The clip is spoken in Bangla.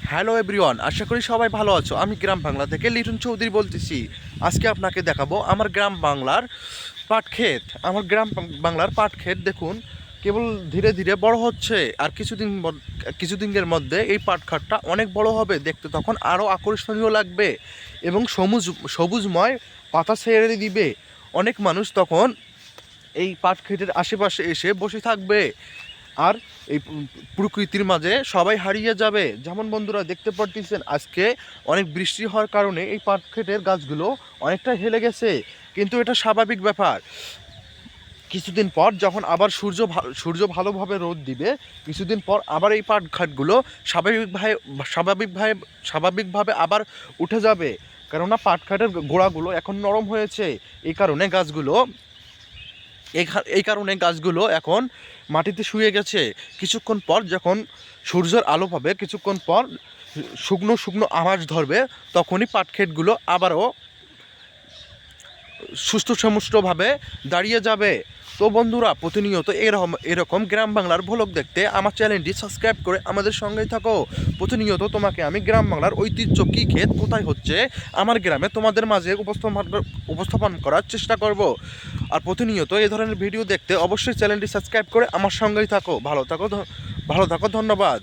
হ্যালো এভরিওয়ান, আশা করি সবাই ভালো আছো। আমি গ্রাম বাংলা থেকে লিটন চৌধুরী বলতেছি। আজকে আপনাকে দেখাবো আমার গ্রাম বাংলার পাট ক্ষেত। আমার গ্রাম বাংলার পাট ক্ষেত দেখুন, কেবল ধীরে ধীরে বড় হচ্ছে। আর কিছুদিনের মধ্যে এই পাট খাতটা অনেক বড় হবে, দেখতে তখন আরও আকর্ষণীয় লাগবে এবং সবুজময় পাতা ছেড়ে দিবে। অনেক মানুষ তখন এই পাট ক্ষেতের আশেপাশে এসে বসে থাকবে। আর এই প্রকৃতির মাঝে সবাই হারিয়ে যাবে। যেমন বন্ধুরা দেখতে পারতেছেন, আজকে অনেক বৃষ্টি হওয়ার কারণে এই পাট ক্ষেতের গাছগুলো অনেকটা হেলে গেছে, কিন্তু এটা স্বাভাবিক ব্যাপার। কিছুদিন পর যখন আবার সূর্য ভালোভাবে রোদ দিবে, কিছুদিন পর আবার এই পাট ঘাটগুলো স্বাভাবিকভাবে স্বাভাবিকভাবে আবার উঠে যাবে। কেননা পাট ঘাটের গোড়াগুলো এখন নরম হয়েছে। এই কারণে গাছগুলো এই কারণে গাছগুলো এখন মাটিতে শুয়ে গেছে। কিছুক্ষণ পর যখন সূর্যের আলো পাবে, কিছুক্ষণ পর শুকনো শুকনো আভাস ধরবে, তখনই পাটক্ষেতগুলো আবারও সুস্থ সমুষ্টভাবে দাঁড়িয়ে যাবে। তো বন্ধুরা, প্রতিনিয়ত এরকম গ্রাম বাংলার ভ্লগ দেখতে আমার চ্যানেলটি সাবস্ক্রাইব করে আমাদের সঙ্গেই থাকো। প্রতিনিয়ত তোমাকে আমি গ্রাম বাংলার ঐতিহ্য কী ক্ষেত কোথায় হচ্ছে আমার গ্রামে তোমাদের মাঝে উপস্থাপন করার চেষ্টা করব। আর প্রতিনিয়ত এই ধরনের ভিডিও দেখতে অবশ্যই চ্যানেলটি সাবস্ক্রাইব করে আমার সঙ্গেই থাকো। ভালো থাকো, ধন্যবাদ।